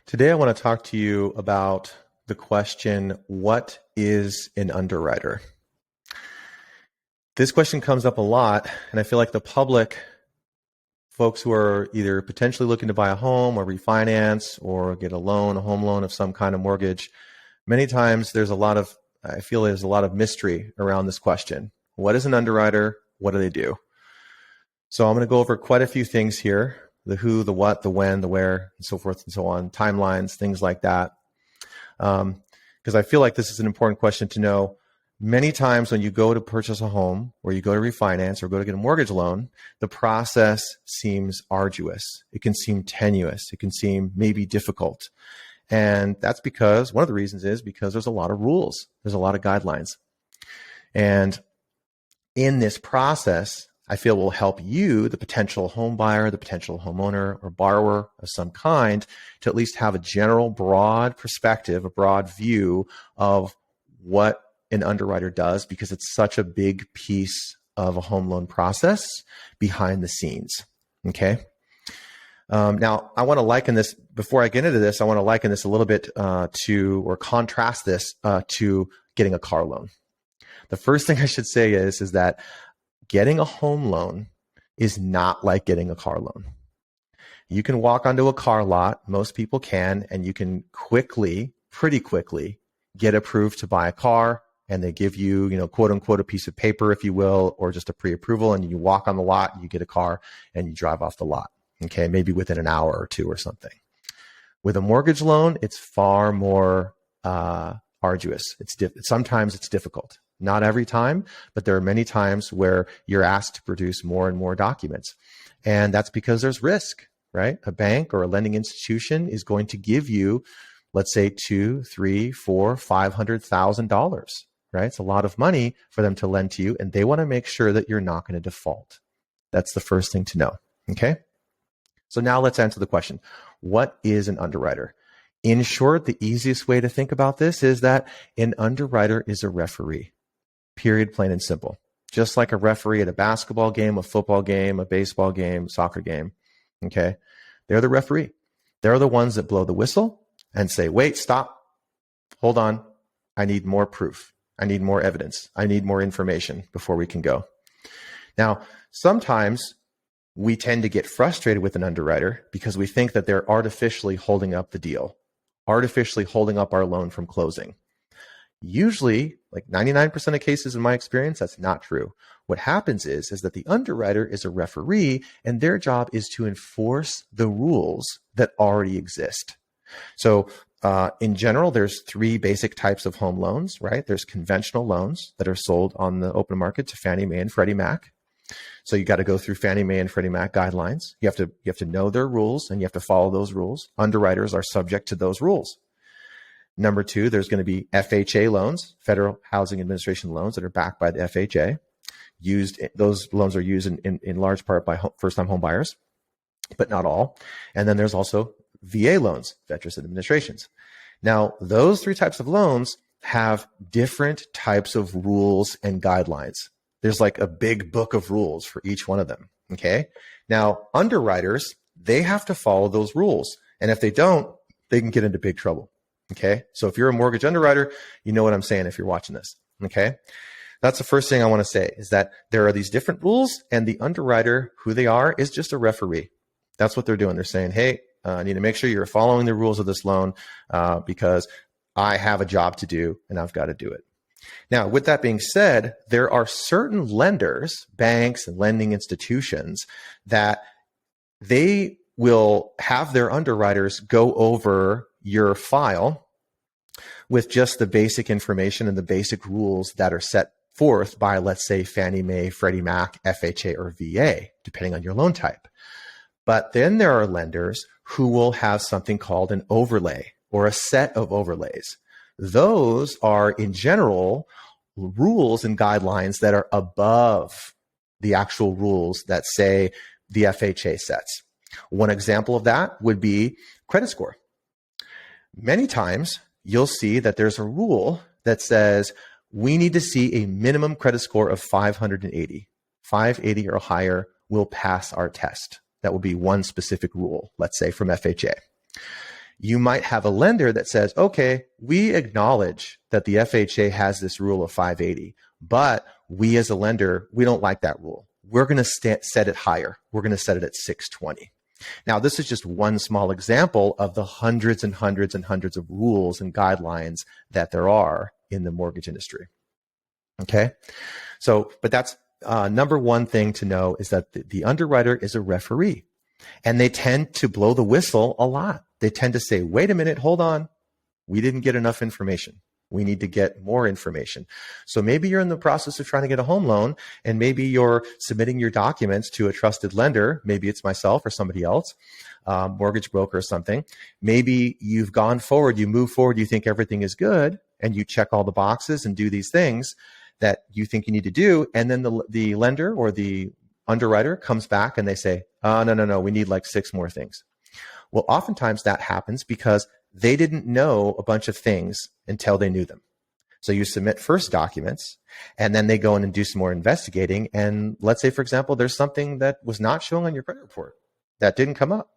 Today, I want to talk to you about the question, what is an underwriter? This question comes up a lot, and I feel like the public, folks who are either potentially looking to buy a home or refinance or get a loan, a home loan of some kind of mortgage, many times I feel there's a lot of mystery around this question. What is an underwriter? What do they do? So I'm going to go over quite a few things here. The who, the what, the when, the where, and so forth and so on, timelines, things like that. Because I feel like this is an important question to know. Many times when you go to purchase a home or you go to refinance or go to get a mortgage loan, the process seems arduous. It can seem tenuous. It can seem maybe difficult. And that's because one of the reasons is because there's a lot of rules. There's a lot of guidelines. And in this process, I feel will help you, the potential home buyer, the potential homeowner or borrower of some kind, to at least have a general broad perspective, a broad view of what an underwriter does, because it's such a big piece of a home loan process behind the scenes. Okay. Now, I want to liken this, before I get into this, I want to liken this a little bit or contrast this to getting a car loan. The first thing I should say is that getting a home loan is not like getting a car loan. You can walk onto a car lot, most people can, and you can pretty quickly get approved to buy a car, and they give you, quote unquote, a piece of paper, if you will, or just a pre-approval, and you walk on the lot, you get a car, and you drive off the lot. Okay, maybe within an hour or two or something. With a mortgage loan, it's far more arduous. Sometimes it's difficult. Not every time, but there are many times where you're asked to produce more and more documents. And that's because there's risk, right? A bank or a lending institution is going to give you, let's say, $200,000, $300,000, $400,000, $500,000, right? It's a lot of money for them to lend to you, and they want to make sure that you're not going to default. That's the first thing to know, okay? So now let's answer the question. What is an underwriter? In short, the easiest way to think about this is that an underwriter is a referee. Period, plain and simple. Just like a referee at a basketball game, a football game, a baseball game, soccer game. Okay. They're the referee. They're the ones that blow the whistle and say, wait, stop, hold on. I need more proof. I need more evidence. I need more information before we can go. Now, sometimes we tend to get frustrated with an underwriter because we think that they're artificially holding up the deal, artificially holding up our loan from closing. Usually, like 99% of cases in my experience, that's not true. What happens is that the underwriter is a referee, and their job is to enforce the rules that already exist. So in general, there's three basic types of home loans, right? There's conventional loans that are sold on the open market to Fannie Mae and Freddie Mac. So you got to go through Fannie Mae and Freddie Mac guidelines. You have to know their rules, and you have to follow those rules. Underwriters are subject to those rules. Number two, there's going to be FHA loans, Federal Housing Administration loans that are backed by the FHA. Those loans are used in large part by first-time home buyers, but not all. And then there's also VA loans, Veterans Administrations. Now, those three types of loans have different types of rules and guidelines. There's like a big book of rules for each one of them. Okay. Now, underwriters, they have to follow those rules. And if they don't, they can get into big trouble. Okay. So if you're a mortgage underwriter, you know what I'm saying if you're watching this. Okay. That's the first thing I want to say, is that there are these different rules, and the underwriter, who they are, is just a referee. That's what they're doing. They're saying, hey, I need to make sure you're following the rules of this loan because I have a job to do and I've got to do it. Now, with that being said, there are certain lenders, banks and lending institutions, that they will have their underwriters go over your file with just the basic information and the basic rules that are set forth by, let's say, Fannie Mae, Freddie Mac, FHA, or VA, depending on your loan type. But then there are lenders who will have something called an overlay or a set of overlays. Those are, in general, rules and guidelines that are above the actual rules that, say, the FHA sets. One example of that would be credit score. Many times you'll see that there's a rule that says we need to see a minimum credit score of 580. 580 or higher will pass our test. That will be one specific rule, let's say, from FHA. You might have a lender that says, okay, we acknowledge that the FHA has this rule of 580, but we as a lender, we don't like that rule. We're going to set it higher. We're going to set it at 620. Now, this is just one small example of the hundreds and hundreds and hundreds of rules and guidelines that there are in the mortgage industry. Okay. So, but that's number one thing to know is that the underwriter is a referee, and they tend to blow the whistle a lot. They tend to say, wait a minute, hold on. We didn't get enough information. We need to get more information. So maybe you're in the process of trying to get a home loan, and maybe you're submitting your documents to a trusted lender. Maybe it's myself or somebody else, mortgage broker or something. Maybe you've gone forward, you move forward, you think everything is good, and you check all the boxes and do these things that you think you need to do. And then the lender or the underwriter comes back and they say, no, we need like 6 more things. Well, oftentimes that happens because they didn't know a bunch of things until they knew them. So you submit first documents, and then they go in and do some more investigating. And let's say, for example, there's something that was not showing on your credit report that didn't come up.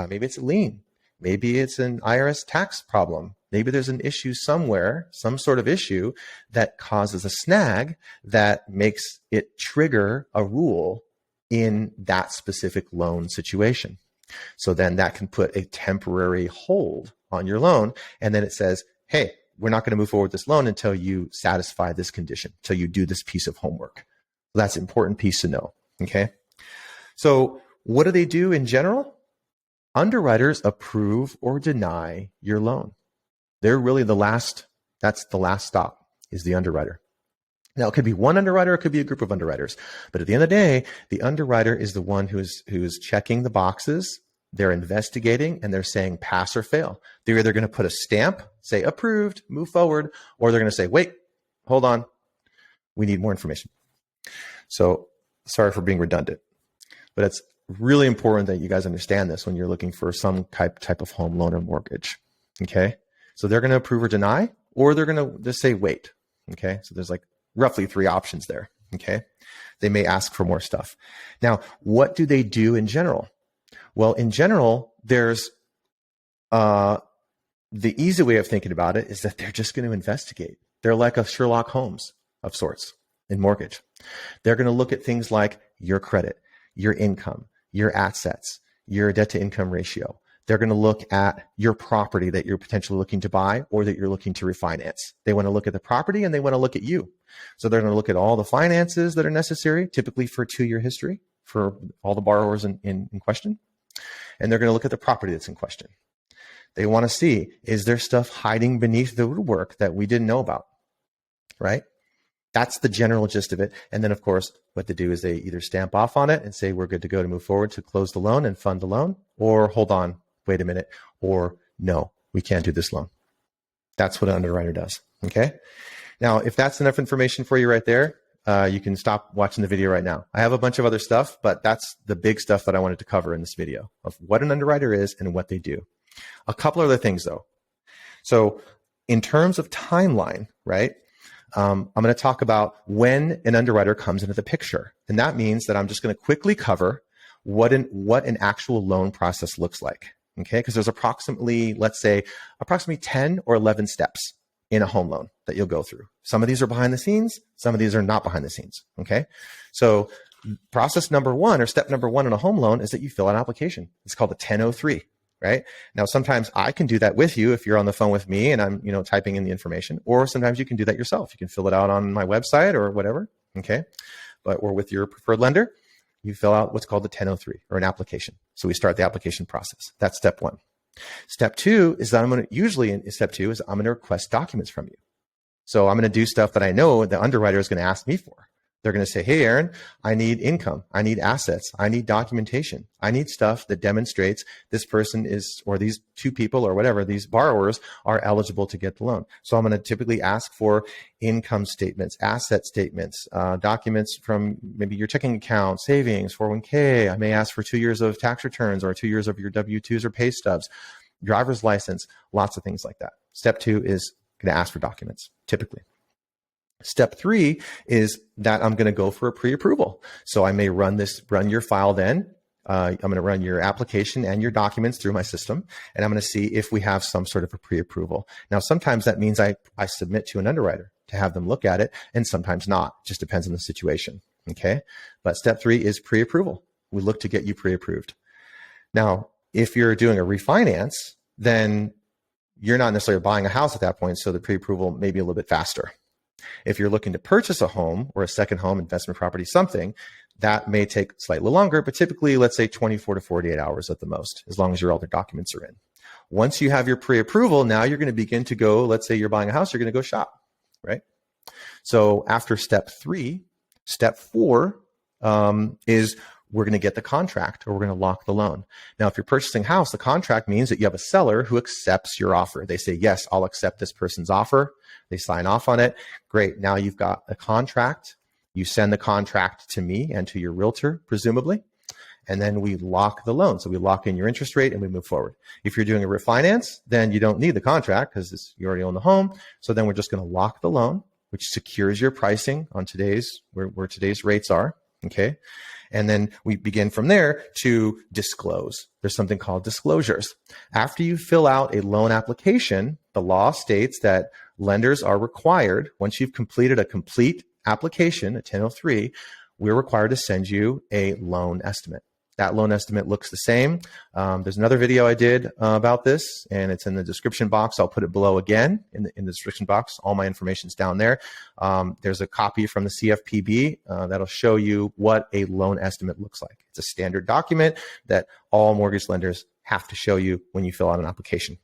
Maybe it's a lien. Maybe it's an IRS tax problem. Maybe there's an issue somewhere, some sort of issue that causes a snag that makes it trigger a rule in that specific loan situation. So then that can put a temporary hold on your loan. And then it says, hey, we're not going to move forward with this loan until you satisfy this condition, until you do this piece of homework. That's an important piece to know. Okay. So what do they do in general? Underwriters approve or deny your loan. They're really that's the last stop, is the underwriter. Now, it could be one underwriter, it could be a group of underwriters. But at the end of the day, the underwriter is the one who's checking the boxes. They're investigating, and they're saying pass or fail. They're either going to put a stamp, say approved, move forward, or they're going to say, wait, hold on, we need more information. So sorry for being redundant, but it's really important that you guys understand this when you're looking for some type of home loan or mortgage. Okay. So they're going to approve or deny, or they're going to just say wait. Okay. So there's like roughly 3 options there. Okay. They may ask for more stuff. Now, what do they do in general? Well, in general, there's the easy way of thinking about it is that they're just going to investigate. They're like a Sherlock Holmes of sorts in mortgage. They're going to look at things like your credit, your income, your assets, your debt to income ratio. They're going to look at your property that you're potentially looking to buy or that you're looking to refinance. They want to look at the property, and they want to look at you. So they're going to look at all the finances that are necessary, typically for a 2-year history for all the borrowers in question. And they're going to look at the property that's in question. They want to see, is there stuff hiding beneath the woodwork that we didn't know about, right? That's the general gist of it. And then, of course, what they do is they either stamp off on it and say, we're good to go to move forward to close the loan and fund the loan, or hold on, wait a minute, or no, we can't do this loan. That's what an underwriter does. Okay. Now, if that's enough information for you right there, you can stop watching the video right now. I have a bunch of other stuff, but that's the big stuff that I wanted to cover in this video of what an underwriter is and what they do. A couple other things though. So in terms of timeline, right? I'm going to talk about when an underwriter comes into the picture. And that means that I'm just going to quickly cover what an actual loan process looks like. Okay. Because there's approximately 10 or 11 steps in a home loan that you'll go through. Some of these are behind the scenes. Some of these are not behind the scenes. Okay. So process number 1 or step number 1 in a home loan is that you fill out an application. It's called a 1003, right? Now, sometimes I can do that with you if you're on the phone with me and I'm, typing in the information, or sometimes you can do that yourself. You can fill it out on my website or whatever. Okay. Or with your preferred lender, you fill out what's called the 1003 or an application. So we start the application process. That's step 1. Step 2 is that I'm going to request documents from you. So I'm going to do stuff that I know the underwriter is going to ask me for. They're going to say, hey, Aaron, I need income. I need assets. I need documentation. I need stuff that demonstrates this person is, or these 2 people or whatever, these borrowers are eligible to get the loan. So I'm going to typically ask for income statements, asset statements, documents from maybe your checking account, savings, 401k. I may ask for 2 years of tax returns or 2 years of your W-2s or pay stubs, driver's license, lots of things like that. Step 2 is going to ask for documents, typically. Step 3 is that I'm going to go for a pre-approval. So I may run your file then I'm going to run your application and your documents through my system, and I'm going to see if we have some sort of a pre-approval. Now, sometimes that means I submit to an underwriter to have them look at it, and sometimes not. Just depends on the situation. Okay. But step 3 is pre-approval. We look to get you pre-approved. Now, if you're doing a refinance, then you're not necessarily buying a house at that point, so the pre-approval may be a little bit faster. If you're looking to purchase a home or a second home, investment property, something, that may take slightly longer, but typically, let's say 24 to 48 hours at the most, as long as your other documents are in. Once you have your pre-approval, now you're going to begin to go, let's say you're buying a house, you're going to go shop, right? So after step 3, step 4 is we're going to get the contract, or we're going to lock the loan. Now, if you're purchasing a house, the contract means that you have a seller who accepts your offer. They say, yes, I'll accept this person's offer. They sign off on it. Great. Now you've got a contract. You send the contract to me and to your realtor, presumably, and then we lock the loan. So we lock in your interest rate and we move forward. If you're doing a refinance, then you don't need the contract because you already own the home. So then we're just going to lock the loan, which secures your pricing on today's, where today's rates are. Okay. And then we begin from there to disclose. There's something called disclosures. After you fill out a loan application, the law states that lenders are required, once you've completed a complete application, a 1003, we're required to send you a loan estimate. That loan estimate looks the same. There's another video I did about this, and it's in the description box. I'll put it below again in the description box. All my information's down there. There's a copy from the CFPB that'll show you what a loan estimate looks like. It's a standard document that all mortgage lenders have to show you when you fill out an application.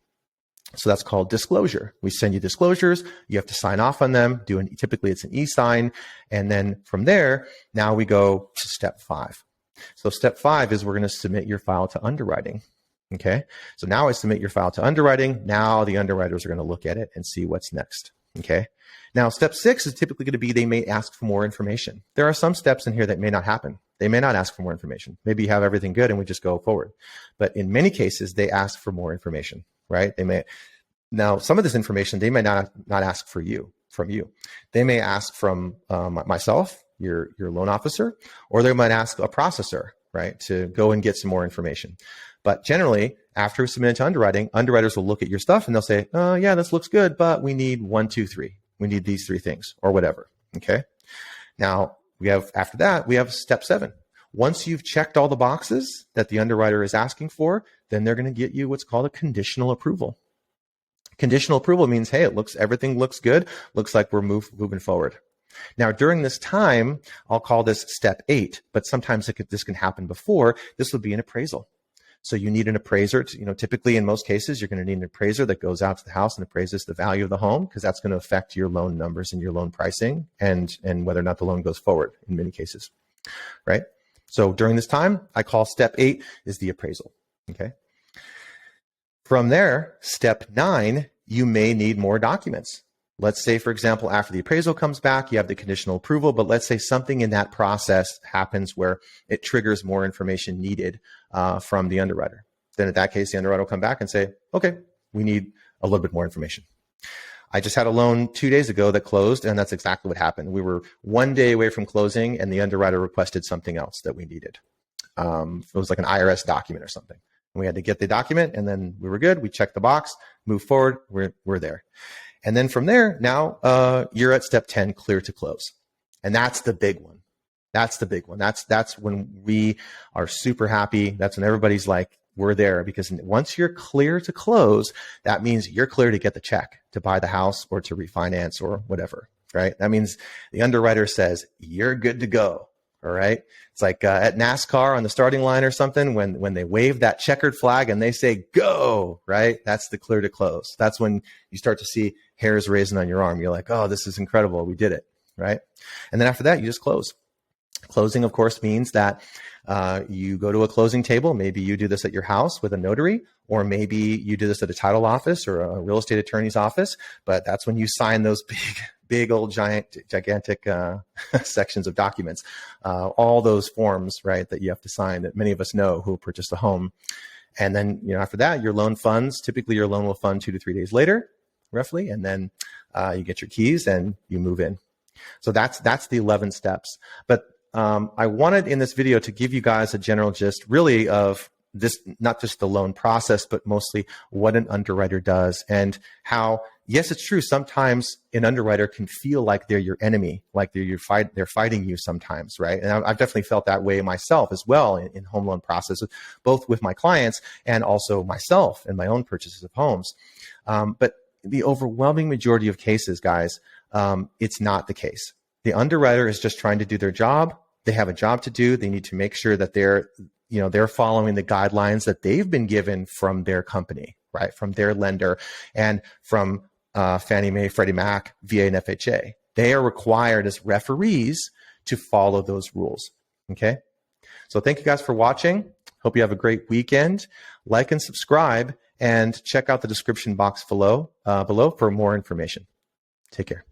So that's called disclosure. We send you disclosures. You have to sign off on them. Typically, it's an e-sign. And then from there, now we go to step 5. So step 5 is we're going to submit your file to underwriting. Okay. So now I submit your file to underwriting. Now the underwriters are going to look at it and see what's next. Okay. Now step 6 is typically going to be, they may ask for more information. There are some steps in here that may not happen. They may not ask for more information. Maybe you have everything good and we just go forward. But in many cases, they ask for more information, right? Now some of this information, they may not ask from you. They may ask from myself, your loan officer, or they might ask a processor, right, to go and get some more information. But generally, after we submit it to underwriting, underwriters will look at your stuff and they'll say, oh, yeah, this looks good, but we need 1, 2, 3. We need these 3 things or whatever. Okay. Now after that, we have step 7. Once you've checked all the boxes that the underwriter is asking for, then they're going to get you what's called a conditional approval. Conditional approval means, hey, everything looks good. Looks like we're moving forward. Now, during this time, I'll call this step 8, but sometimes this can happen before. This would be an appraisal. So you need an appraiser. Typically in most cases, you're going to need an appraiser that goes out to the house and appraises the value of the home, because that's going to affect your loan numbers and your loan pricing and whether or not the loan goes forward in many cases, right? So during this time, I call step 8 is the appraisal. Okay. From there, step 9, you may need more documents. Let's say, for example, after the appraisal comes back, you have the conditional approval, but let's say something in that process happens where it triggers more information needed from the underwriter. Then in that case, the underwriter will come back and say, okay, we need a little bit more information. I just had a loan 2 days ago that closed, and that's exactly what happened. We were 1 day away from closing, and the underwriter requested something else that we needed. It was like an IRS document or something. And we had to get the document, and then we were good. We checked the box, move forward, we're there. And then from there, now you're at step 10, clear to close. And that's the big one. That's the big one. That's when we are super happy. That's when everybody's like, we're there, because once you're clear to close, that means you're clear to get the check to buy the house or to refinance or whatever, right? That means the underwriter says, you're good to go. All right. It's like at NASCAR on the starting line or something, when they wave that checkered flag and they say, go, right? That's the clear to close. That's when you start to see hairs raising on your arm. You're like, oh, this is incredible. We did it. Right. And then after that, you just close. Closing, of course, means that you go to a closing table. Maybe you do this at your house with a notary, or maybe you do this at a title office or a real estate attorney's office. But that's when you sign those big old gigantic sections of documents, all those forms, right, that you have to sign that many of us know who purchased a home. And then, after that, your loan funds, typically your loan will fund 2 to 3 days later, roughly. And then you get your keys and you move in. So that's the 11 steps. But I wanted in this video to give you guys a general gist really of this, not just the loan process, but mostly what an underwriter does and how, yes, it's true. Sometimes an underwriter can feel like they're your enemy, like they're fighting you sometimes, right? And I've definitely felt that way myself as well in home loan processes, both with my clients and also myself in my own purchases of homes. But the overwhelming majority of cases, guys, it's not the case. The underwriter is just trying to do their job. They have a job to do. They need to make sure that they're following the guidelines that they've been given from their company, right? From their lender and from Fannie Mae, Freddie Mac, VA, and FHA. They are required as referees to follow those rules. Okay. So thank you guys for watching. Hope you have a great weekend. Like and subscribe and check out the description box below for more information. Take care.